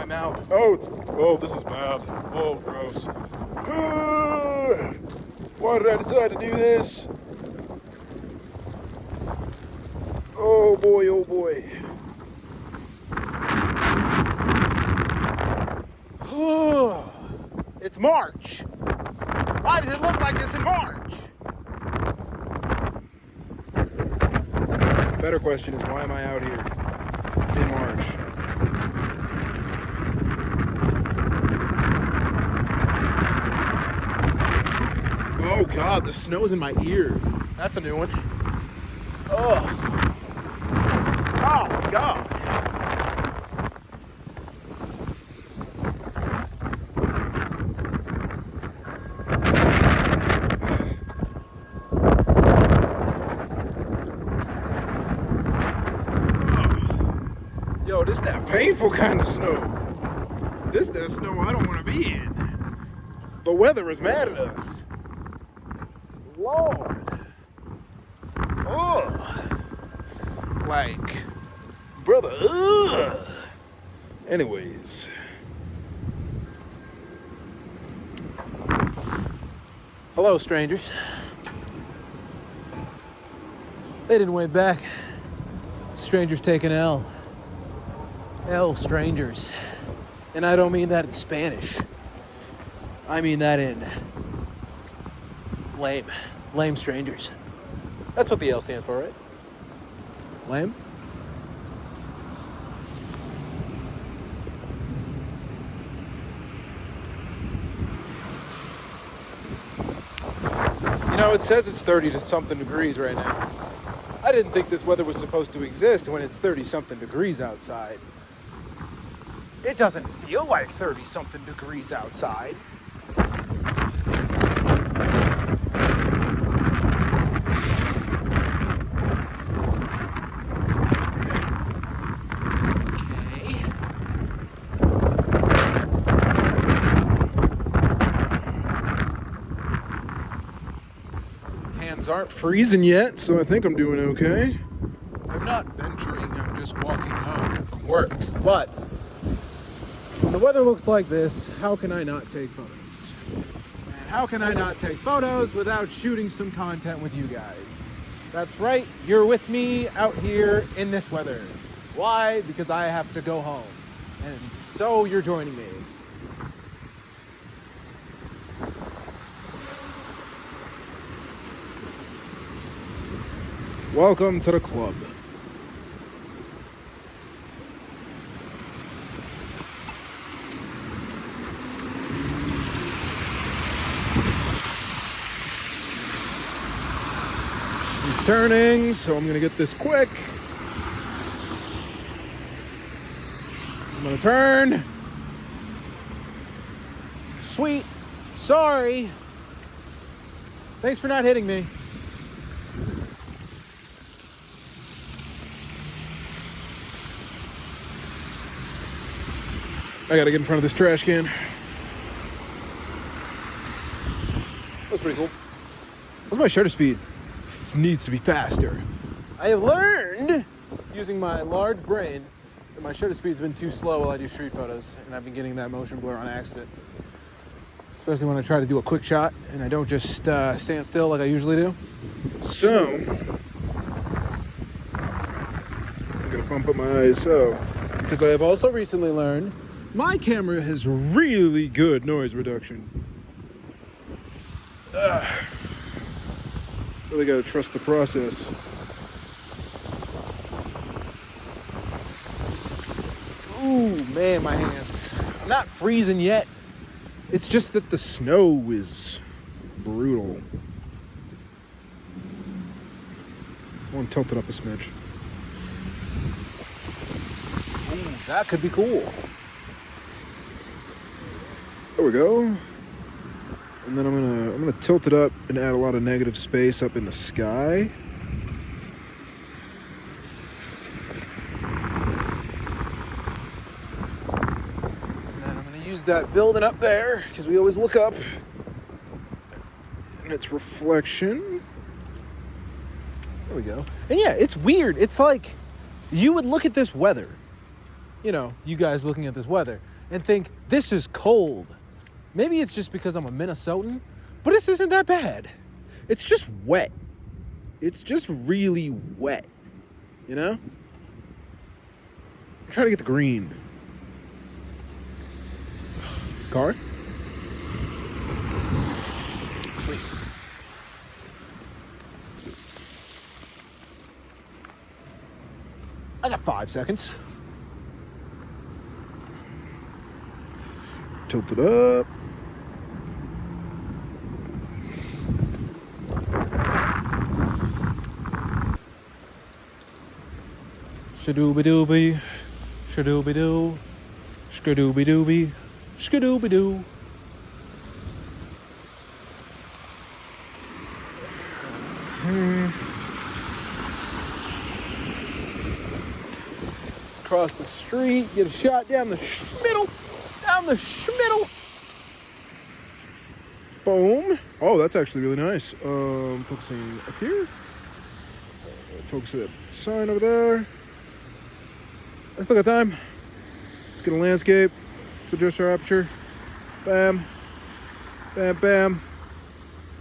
my mouth. Oh, this is bad. Oh, gross. Why did I decide to do this? Oh boy, oh boy. It's March. Why does it look like this in March? Better question is, why am I out here in March? Oh God, the snow's in my ear. That's a new one. Oh God. Yo, this that painful kind of snow. This that snow I don't want to be in. The weather is mad at us. Lord. Oh. Like, brother. Ugh. Anyways. Hello, strangers. They didn't wave back. Strangers take an L. L strangers. And I don't mean that in Spanish. I mean that in lame. Lame strangers. That's what the L stands for, right? Lame? You know, it says it's 30 to something degrees right now. I didn't think this weather was supposed to exist when it's 30 something degrees outside. It doesn't feel like 30 something degrees outside. Aren't freezing yet, so I think I'm doing okay. I'm not venturing, I'm just walking home from work. But when the weather looks like this, how can I not take photos? And how can I not take photos without shooting some content with you guys? That's right, you're with me out here in this weather. Why? Because I have to go home. And so you're joining me. Welcome to the club. He's turning, so I'm gonna get this quick. I'm gonna turn. Sweet. Sorry. Thanks for not hitting me. I gotta get in front of this trash can. That's pretty cool. What's my shutter speed? Needs to be faster. I have learned, using my large brain, that my shutter speed's been too slow while I do street photos, and I've been getting that motion blur on accident. Especially when I try to do a quick shot, and I don't just stand still like I usually do. So, I'm gonna bump up my ISO, because I have also recently learned my camera has really good noise reduction. Really gotta trust the process. Ooh, man, my hands. I'm not freezing yet. It's just that the snow is brutal. I want to tilt it up a smidge. Ooh, that could be cool. There we go. And then I'm gonna tilt it up and add a lot of negative space up in the sky. And then I'm gonna use that building up there, because we always look up and its reflection. There we go. And yeah, it's weird. It's like you would look at this weather. You know, you guys looking at this weather. and think, this is cold. Maybe it's just because I'm a Minnesotan, but this isn't that bad. It's just wet. It's just really wet, you know? Try to get the green. Car? Sweet. I got 5 seconds. Tilt it up. Shadooby-dooby. Shadooby-doo. Skadooby-dooby. Skadooby-doo. Let's cross the street, get a shot down the schmiddle. Down the schmiddle. Boom. Oh, that's actually really nice. Focusing up here. Focus that sign over there. I still got time. Let's get a landscape. Let's adjust our aperture. Bam. Bam, bam.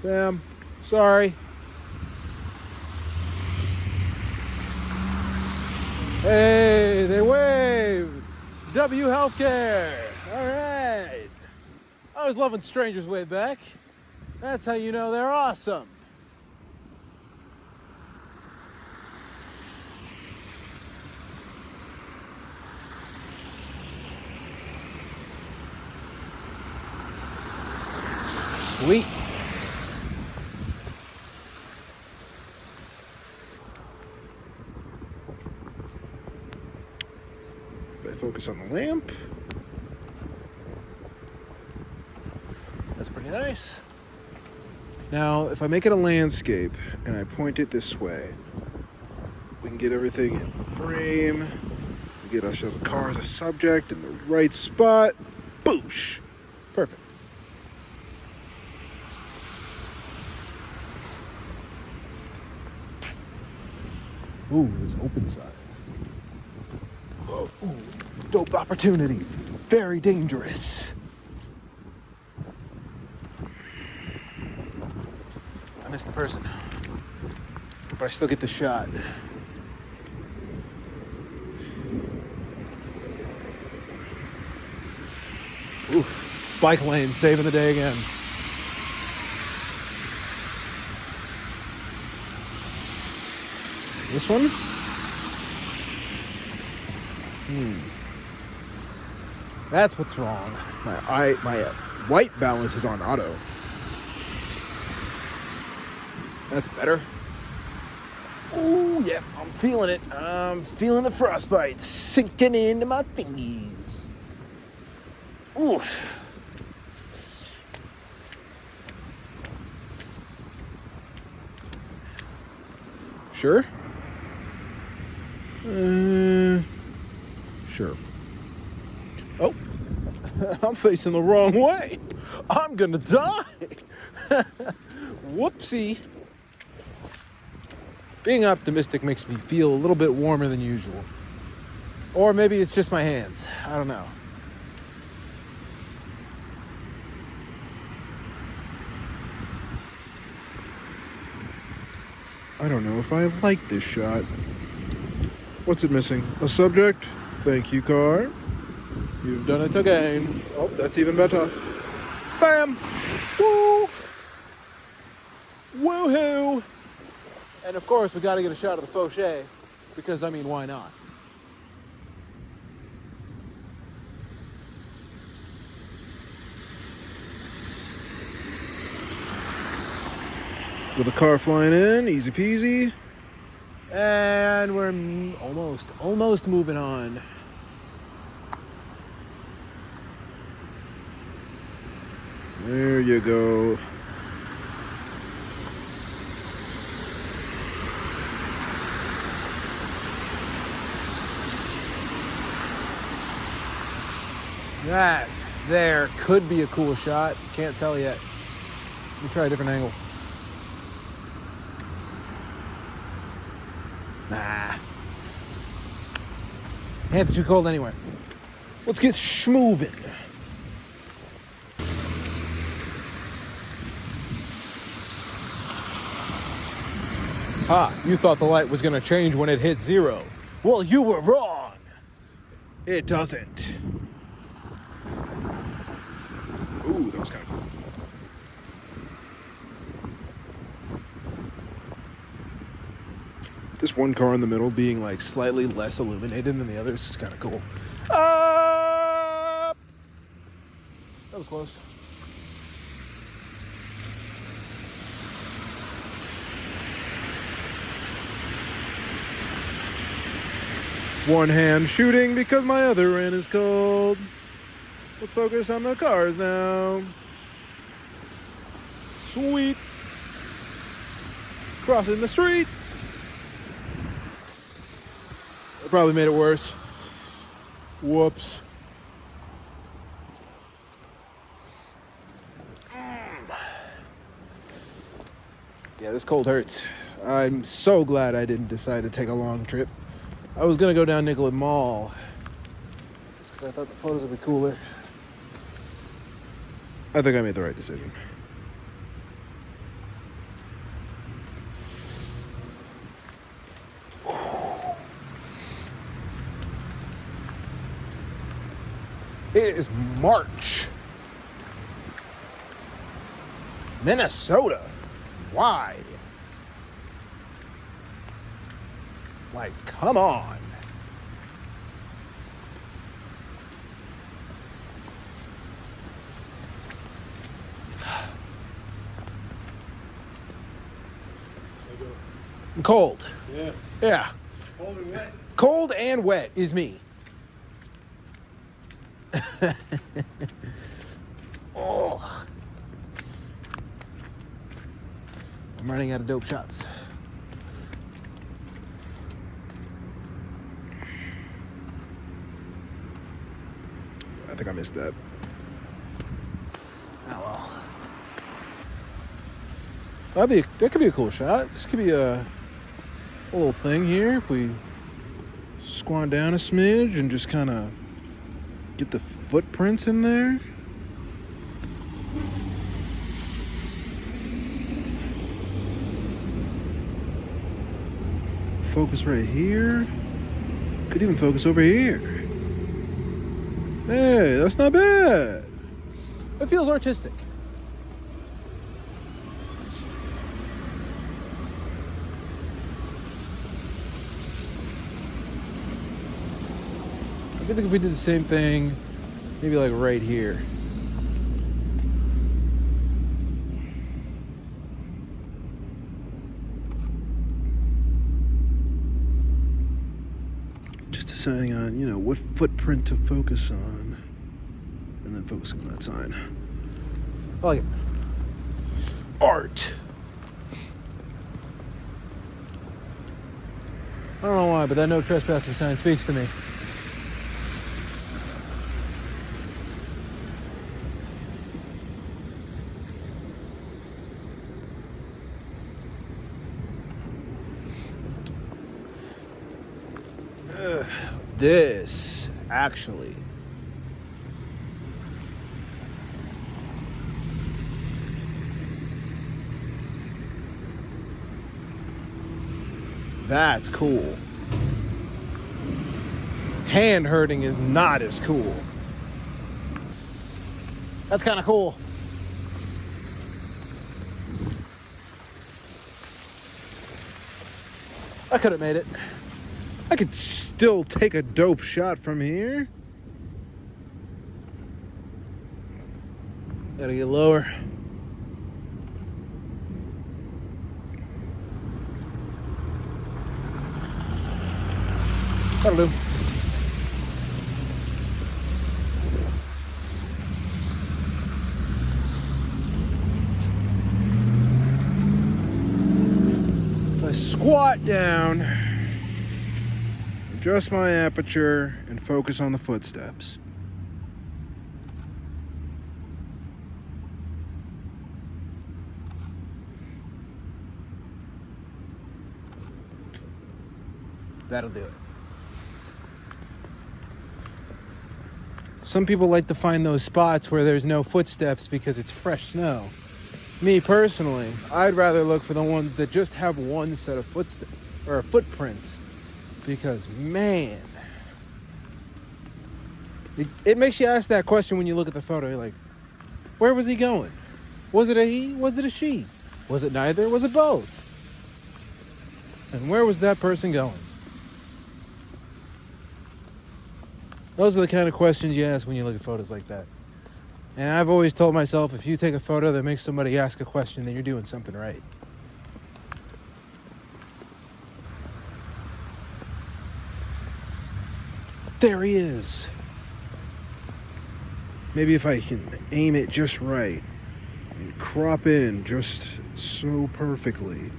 Bam. Sorry. Hey, they waved. W Healthcare. All right. I was loving strangers way back. That's how you know they're awesome. Sweet. If I focus on the lamp, that's pretty nice. Now, if I make it a landscape and I point it this way, we can get everything in frame. We get ourselves a car as a subject in the right spot. Boosh. Perfect. Ooh, this open side. Oh, ooh, dope opportunity. Very dangerous. I missed the person, but I still get the shot. Ooh, bike lane saving the day again. This one? That's what's wrong. My white balance is on auto. That's better. Ooh, yeah, I'm feeling it. I'm feeling the frostbite sinking into my fingies. Ooh. Sure? Sure. Oh, I'm facing the wrong way. I'm gonna die. Whoopsie. Being optimistic makes me feel a little bit warmer than usual. Or maybe it's just my hands. I don't know. I don't know if I like this shot. What's it missing? A subject? Thank you, car. You've done it again. Oh, that's even better. Bam! Woo! Woohoo! And of course, we gotta get a shot of the fauché, because, I mean, why not? With the car flying in, easy peasy. And we're almost moving on. There you go. That there could be a cool shot. Can't tell yet. Let me try a different angle. Nah. Hands are too cold anyway. Let's get schmoovin'. You thought the light was gonna change when it hit 0. Well, you were wrong. It doesn't. Ooh, that was kind of cool. This one car in the middle being like slightly less illuminated than the others is kind of cool. That was close. One hand shooting because my other hand is cold. Let's focus on the cars now. Sweet. Crossing the street. I probably made it worse. Whoops. Yeah, this cold hurts. I'm so glad I didn't decide to take a long trip. I was gonna go down Nicollet Mall just because I thought the photos would be cooler. I think I made the right decision. It is March. Minnesota. Why? Like, come on. I'm cold. Yeah. Yeah. Cold and wet. Cold and wet is me. Oh. I'm running out of dope shots. I think I missed that. Oh well. That could be a cool shot. This could be a little thing here if we squat down a smidge and just kind of get the footprints in there. Focus right here. Could even focus over here. Hey, that's not bad. It feels artistic. I think if we did the same thing, maybe like right here. Just deciding on, what footprint to focus on. And then focusing on that sign. I like it. Art. I don't know why, but that no trespassing sign speaks to me. This, actually. That's cool. Hand hurting is not as cool. That's kind of cool. I could have made it. I could still take a dope shot from here. Gotta get lower. That'll do. I squat down, adjust my aperture, and focus on the footsteps. That'll do it. Some people like to find those spots where there's no footsteps because it's fresh snow. Me personally, I'd rather look for the ones that just have one set of footsteps or footprints, because man, it makes you ask that question when you look at the photo. You're like, where was he going? Was it a he? Was it a she? Was it neither? Was it both? And where was that person going? Those are the kind of questions you ask when you look at photos like that. And I've always told myself, if you take a photo that makes somebody ask a question, then you're doing something right. There he is. Maybe if I can aim it just right and crop in just so perfectly.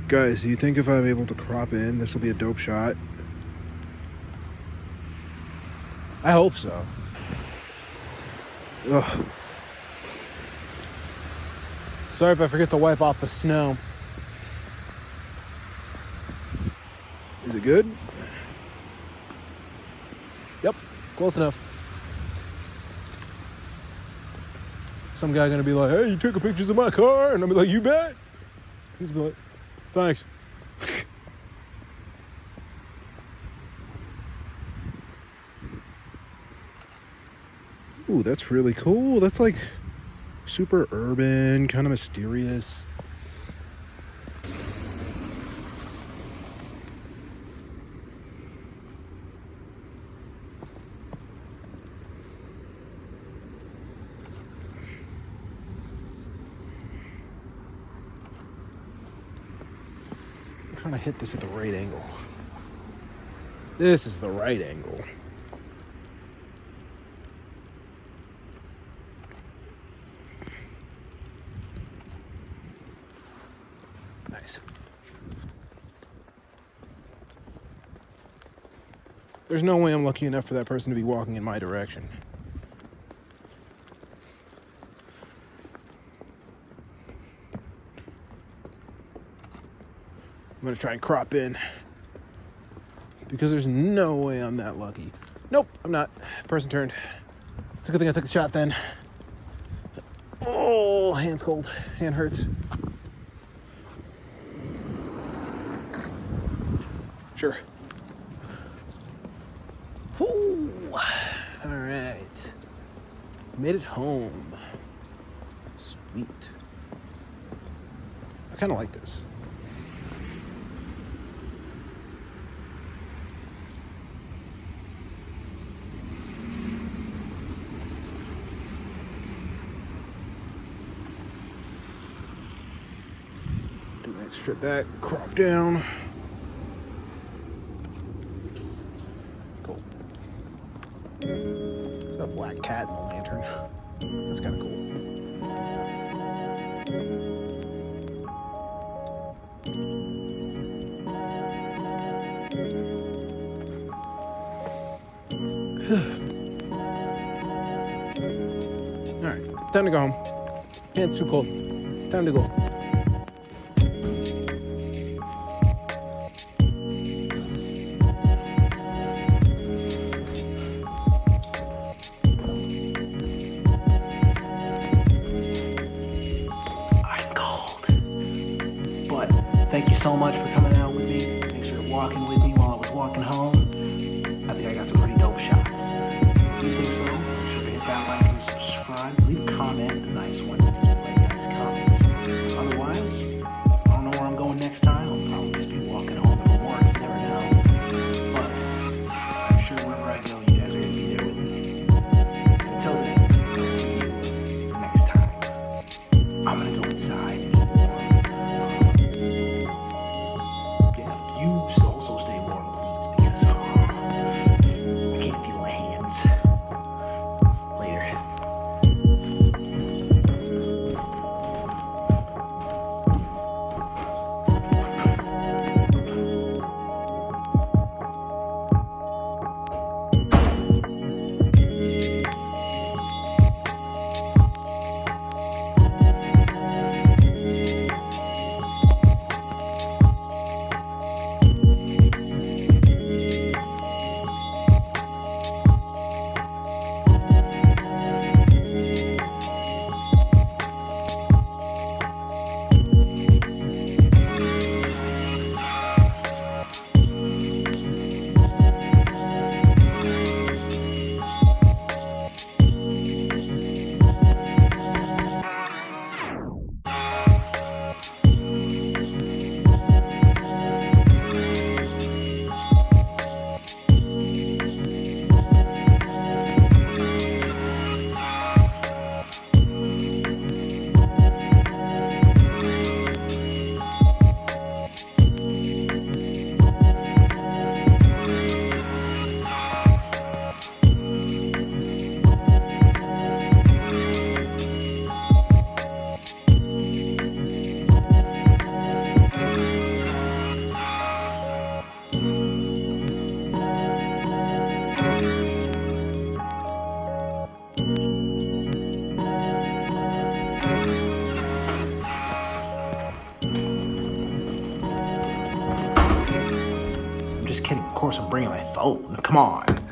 Guys, do you think if I'm able to crop in, this will be a dope shot? I hope so. Ugh. Sorry if I forget to wipe off the snow. Is it good? Yep, close enough. Some guy gonna be like, hey, you took pictures of my car? And I'll be like, you bet. He's gonna be like, thanks. Ooh, that's really cool. That's like super urban, kind of mysterious. I'm trying to hit this at the right angle. This is the right angle. Nice. There's no way I'm lucky enough for that person to be walking in my direction. I'm gonna try and crop in because there's no way I'm that lucky. Nope, I'm not. Person turned. It's a good thing I took the shot then. Oh, hand's cold. Hand hurts. Sure. Ooh. All right. Made it home. Sweet. I kind of like this. Strip that, crop down. Cool. There's a black cat in the lantern. That's kind of cool. All right, time to go home. Hand's too cold. Time to go. Thank you so much for coming out with me. Thanks for walking with me while I was walking home. I think I got some pretty dope shots. If you think so, make sure to hit that like and subscribe. Leave a comment, a nice one. Like nice comments. Otherwise, I don't know where I'm going next time. I'll probably just be walking home from work. You never know. But I'm sure wherever I go, you guys are going to be there with me. Until then, I'll see you next time. I'm going to go inside. I'm just kidding. Of course, I'm bringing my phone. Come on.